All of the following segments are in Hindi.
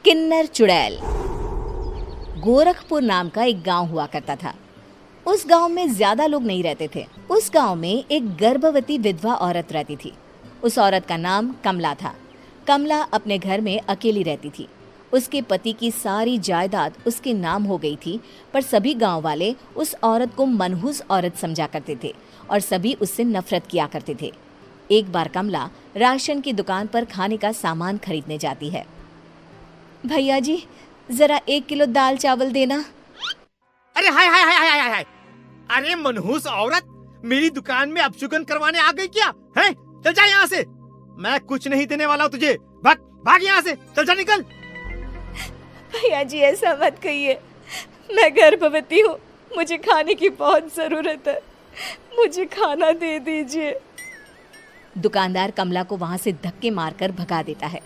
किन्नर चुड़ैल। गोरखपुर नाम का एक गांव हुआ करता था। उस गांव में ज्यादा लोग नहीं रहते थे। उस गांव में एक गर्भवती विधवा औरत रहती थी। उस औरत का नाम कमला था। कमला अपने घर में अकेली रहती थी। उसके पति की सारी जायदाद उसके नाम हो गई थी, पर सभी गांव वाले उस औरत को मनहूस औरत समझा करते थे और सभी उससे नफरत किया करते थे। एक बार कमला राशन की दुकान पर खाने का सामान खरीदने जाती है। भैया जी, जरा 1 किलो दाल चावल देना। अरे हाय हाय हाय हाय हाय हाय! अरे मनहूस औरत, मेरी दुकान में अपशुगन करवाने आ गई क्या? हैं? चल जा यहाँ से। मैं कुछ नहीं देने वाला हूँ तुझे। भाग भाग यहाँ से, चल जा, निकल। भैया जी, ऐसा मत कहिए। मैं गर्भवती हूँ, मुझे खाने की बहुत जरूरत है। मुझे खाना दे दीजिए। दुकानदार कमला को वहां से धक्के मारकर भगा देता है।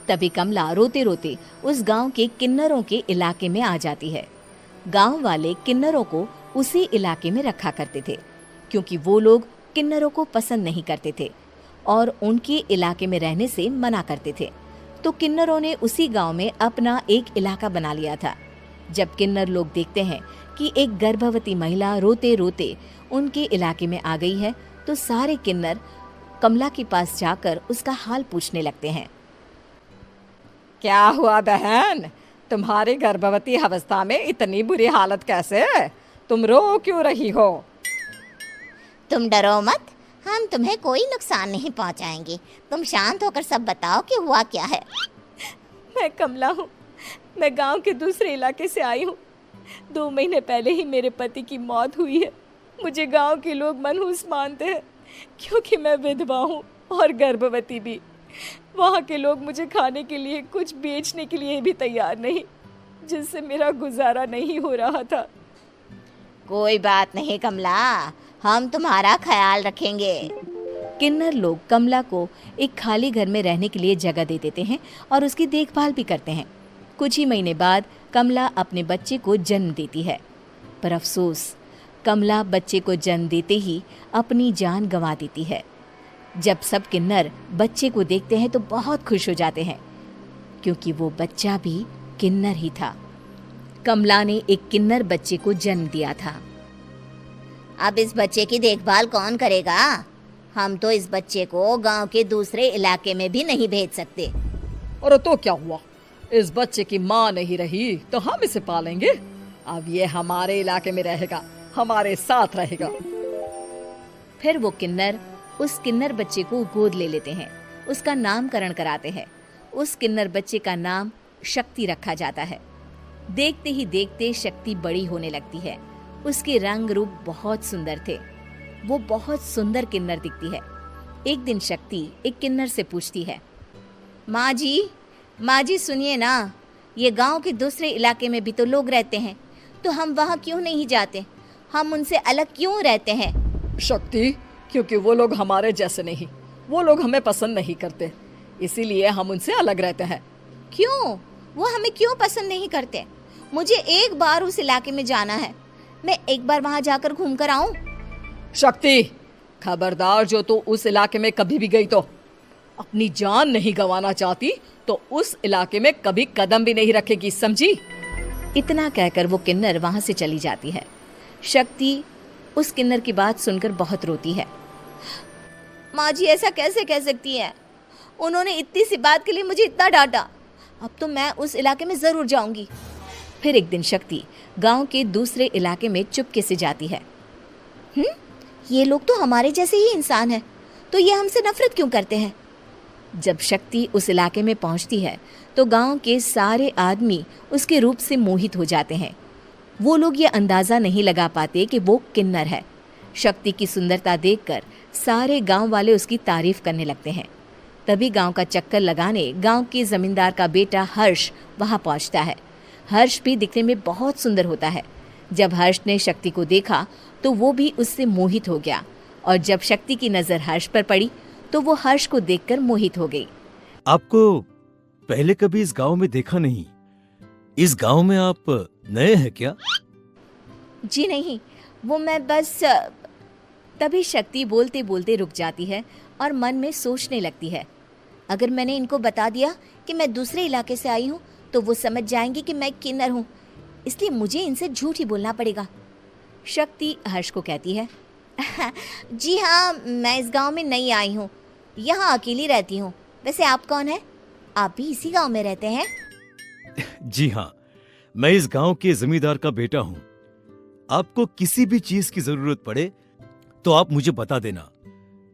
तभी कमला रोते रोते उस गांव के किन्नरों के इलाके में आ जाती है। गांव वाले किन्नरों को उसी इलाके में रखा करते थे, क्योंकि वो लोग किन्नरों को पसंद नहीं करते थे और उनके इलाके में रहने से मना करते थे। तो किन्नरों ने उसी गांव में अपना एक इलाका बना लिया था। जब किन्नर लोग देखते हैं कि एक गर्भवती महिला रोते रोते उनके इलाके में आ गई है, तो सारे किन्नर कमला के पास जाकर उसका हाल पूछने लगते हैं। क्या हुआ बहन, तुम्हारी गर्भवती अवस्था में इतनी बुरी हालत कैसे है? तुम रो क्यों रही हो? तुम डरो मत, हम तुम्हें कोई नुकसान नहीं पहुंचाएंगे। तुम शांत होकर सब बताओ कि हुआ क्या है। मैं कमला हूँ। मैं गांव के दूसरे इलाके से आई हूँ। 2 महीने पहले ही मेरे पति की मौत हुई है। मुझे गांव के लोग मनहूस मानते हैं, क्योंकि मैं विधवा हूँ और गर्भवती भी। वहाँ के लोग मुझे खाने के लिए कुछ बेचने के लिए भी तैयार नहीं, जिससे मेरा गुजारा नहीं हो रहा था। कोई बात नहीं कमला, हम तुम्हारा ख्याल रखेंगे। किन्नर लोग कमला को एक खाली घर में रहने के लिए जगह दे देते हैं और उसकी देखभाल भी करते हैं। कुछ ही महीने बाद कमला अपने बच्चे को जन्म देती है, पर अफसोस, कमला बच्चे को जन्म देते ही अपनी जान गंवा देती है। जब सब किन्नर बच्चे को देखते हैं तो बहुत खुश हो जाते हैं, क्योंकि वो बच्चा भी किन्नर ही था। कमला ने एक किन्नर बच्चे को जन्म दिया था। अब इस बच्चे की देखभाल कौन करेगा? हम तो इस बच्चे को गांव के दूसरे इलाके में भी नहीं भेज सकते। और तो क्या हुआ, इस बच्चे की माँ नहीं रही तो हम इसे पालेंगे। अब ये हमारे इलाके में रहेगा, हमारे साथ रहेगा। फिर वो किन्नर उस किन्नर बच्चे को गोद ले लेते हैं, उसका नामकरण कराते हैं। उस किन्नर बच्चे का नाम शक्ति रखा जाता है। देखते ही देखते शक्ति बड़ी होने लगती है। उसके रंग रूप बहुत सुंदर थे। वो बहुत सुंदर किन्नर दिखती है। एक दिन शक्ति एक किन्नर से पूछती है, माँ जी सुनिए ना, ये गांव के दूसरे इलाके में भी तो लोग रहते हैं, तो हम वहाँ क्यों नहीं जाते? हम उनसे अलग क्यों रहते हैं? शक्ति, क्योंकि वो लोग हमारे जैसे नहीं, वो लोग हमें पसंद नहीं करते, इसीलिए हम उनसे अलग रहते हैं। क्यों? वो हमें क्यों पसंद नहीं करते? मुझे एक बार उस इलाके में जाना है। मैं एक बार वहाँ जाकर घूम कर आऊं। शक्ति, खबरदार, जो तू उस इलाके में कभी भी गई तो अपनी जान नहीं गंवाना चाहती तो उस इलाके में कभी कदम भी नहीं रखेगी, समझी? इतना कहकर वो किन्नर वहाँ से चली जाती है। शक्ति उस किन्नर की बात सुनकर बहुत रोती है। माँ जी, ऐसा कैसे कह सकती हैं? उन्होंने इतनी सी बात के लिए मुझे इतना डांटा। अब तो मैं उस इलाके में जरूर जाऊंगी। फिर एक दिन शक्ति गांव के दूसरे इलाके में चुपके से जाती है। ये लोग तो हमारे जैसे ही इंसान हैं, तो ये हमसे नफरत क्यों करते हैं? जब शक्ति उस इलाके में पहुंचती है तो गांव के सारे आदमी उसके रूप से मोहित हो जाते हैं। वो लोग ये अंदाजा नहीं लगा पाते कि वो किन्नर है। शक्ति की सुंदरता देखकर सारे गांव वाले उसकी तारीफ करने लगते हैं। तभी गांव का चक्कर लगाने गांव के जमींदार का बेटा हर्ष वहां पहुंचता है। हर्ष भी दिखने में बहुत सुंदर होता है। जब हर्ष ने शक्ति को देखा तो वो भी उससे मोहित हो गया, और जब शक्ति की नजर हर्ष पर पड़ी तो वो हर्ष को देखकर मोहित हो गई। आपको पहले कभी इस गांव में देखा नहीं। इस गांव में आप नए हैं क्या? जी नहीं, वो मैं बस। तभी शक्ति बोलते बोलते रुक जाती है और मन में सोचने लगती है, अगर मैंने इनको बता दिया कि मैं दूसरे इलाके से आई हूँ तो वो समझ जाएंगे कि मैं किन्नर हूँ, इसलिए मुझे इनसे झूठ ही बोलना पड़ेगा। शक्ति हर्ष को कहती है, जी हाँ, मैं इस गांव में नई आई हूँ, यहाँ अकेली रहती हूँ। वैसे आप कौन है? आप भी इसी गांव में रहते हैं? जी हाँ, मैं इस गांव के जमींदार का बेटा हूँ। आपको किसी भी चीज की जरूरत पड़े तो आप मुझे बता देना,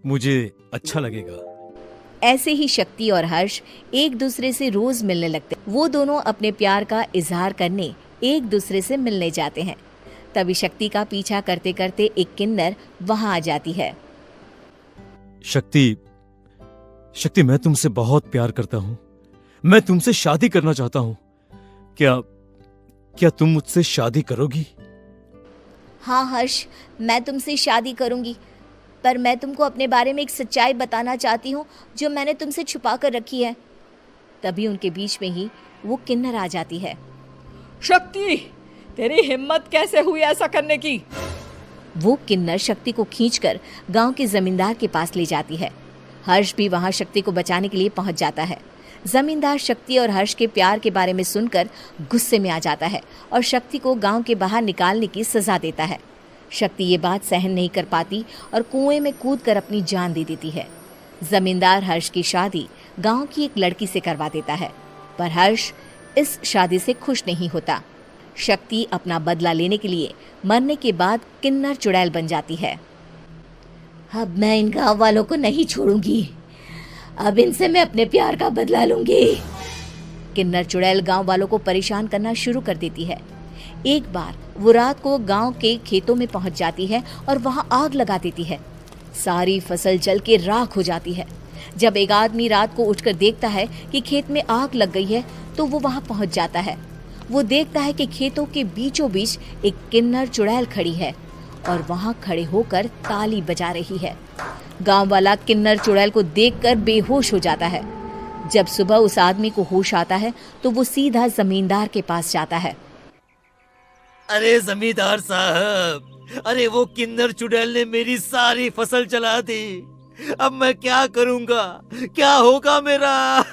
मुझे अच्छा लगेगा। ऐसे ही शक्ति और हर्ष एक दूसरे से रोज मिलने लगते। वो दोनों अपने प्यार का इजहार करने एक दूसरे से मिलने जाते हैं। तभी शक्ति का पीछा करते करते एक किन्नर वहां आ जाती है। शक्ति, शक्ति, मैं तुमसे बहुत प्यार करता हूँ। मैं तुमसे शादी करना चाहता हूँ। क्या तुम मुझसे शादी करोगी? हाँ हर्ष, मैं तुमसे शादी करूंगी, पर मैं तुमको अपने बारे में एक सच्चाई बताना चाहती हूँ जो मैंने तुमसे छुपा कर रखी है। तभी उनके बीच में ही वो किन्नर आ जाती है। शक्ति, तेरी हिम्मत कैसे हुई ऐसा करने की? वो किन्नर शक्ति को खींचकर गांव के जमींदार के पास ले जाती है। हर्ष भी वहां शक्ति को बचाने के लिए पहुंच जाता है। जमींदार शक्ति और हर्ष के प्यार के बारे में सुनकर गुस्से में आ जाता है और शक्ति को गांव के बाहर निकालने की सजा देता है। शक्ति ये बात सहन नहीं कर पाती और कुएं में कूदकर अपनी जान दे देती है। जमींदार हर्ष की शादी गांव की एक लड़की से करवा देता है, पर हर्ष इस शादी से खुश नहीं होता। शक्ति अपना बदला लेने के लिए मरने के बाद किन्नर चुड़ैल बन जाती है। अब मैं इन गांव वालों को नहीं छोड़ूंगी, अब इनसे मैं अपने प्यार का बदला लूंगी। किन्नर चुड़ैल गांव वालों को परेशान करना शुरू कर देती है। एक बार वो रात को गांव के खेतों में पहुंच जाती है और वहां आग लगा देती है। सारी फसल जल के राख हो जाती है। जब एक आदमी रात को उठकर देखता है कि खेत में आग लग गई है तो वो वहां पहुंच जाता है। वो देखता है कि खेतों के बीचों बीच एक किन्नर चुड़ैल खड़ी है और वहां खड़े होकर ताली बजा रही है। गांव वाला किन्नर चुड़ैल को देखकर बेहोश हो जाता है। जब सुबह उस आदमी को होश आता है तो वो सीधा जमींदार के पास जाता है। अरे जमींदार साहब, अरे वो किन्नर चुड़ैल ने मेरी सारी फसल जला दी। अब मैं क्या करूंगा? क्या होगा मेरा?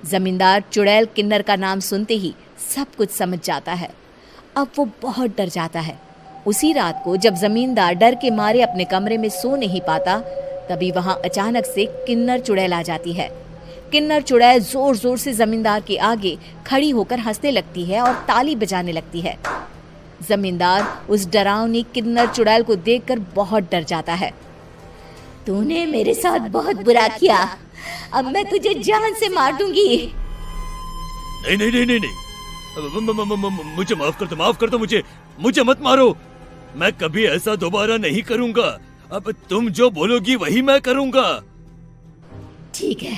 जमींदार चुड़ैल किन्नर का नाम सुनते ही सब कुछ समझ जाता है। अब वो बहुत डर जाता है। उसी रात को जब जमींदार डर के मारे अपने कमरे में सो नहीं पाता, तभी वहां अचानक से किन्नर चुड़ैल आ जाती है। किन्नर चुड़ैल जोर जोर से जमींदार के आगे खड़ी होकर हंसने लगती है और ताली बजाने लगती है। जमींदार उस डरावनी किन्नर चुड़ैल को देखकर बहुत डर जाता है। तूने मेरे साथ बहुत बुरा किया, अब मैं तुझे जान से मार दूंगी। नहीं नहीं नहीं नहीं नहीं, मुझे माफ कर दो, मुझे मत मारो। मैं कभी ऐसा दोबारा नहीं करूंगा। अब तुम जो बोलोगी वही मैं करूंगा। ठीक है,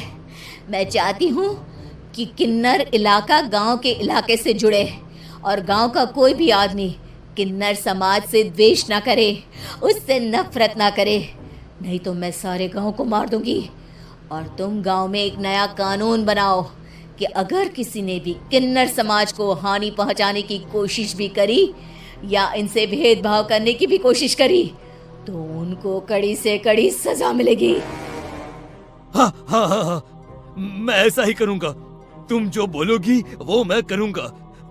मैं चाहती हूँ कि किन्नर इलाका गांव के इलाके से जुड़े और गांव का कोई भी आदमी किन्नर समाज से द्वेष ना करे, उससे नफरत ना करे, नहीं तो मैं सारे गांव को मार दूंगी। और तुम गांव में एक नया कानून बनाओ कि अगर किसी ने भी किन्नर समाज को हानि पहुंचाने की कोशिश भी करी या इनसे भेदभाव करने की भी कोशिश करी तो उनको कड़ी से कड़ी सजा मिलेगी। हाँ हाँ हाँ हाँ, मैं ऐसा ही करूंगा। तुम जो बोलोगी वो मैं करूंगा,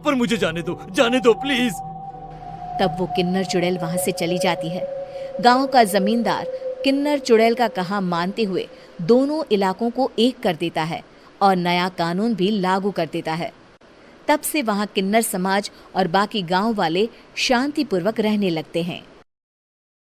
पर मुझे जाने दो प्लीज। तब वो किन्नर चुड़ैल वहां से चली जाती है। गांव का जमींदार किन्नर चुड़ैल का कहा मानते हुए दोनों इलाकों को एक कर देता है और नया कानून भी लागू कर देता है। तब से वहां किन्नर समाज और बाकी गांव वाले शांतिपूर्वक रहने लगते हैं।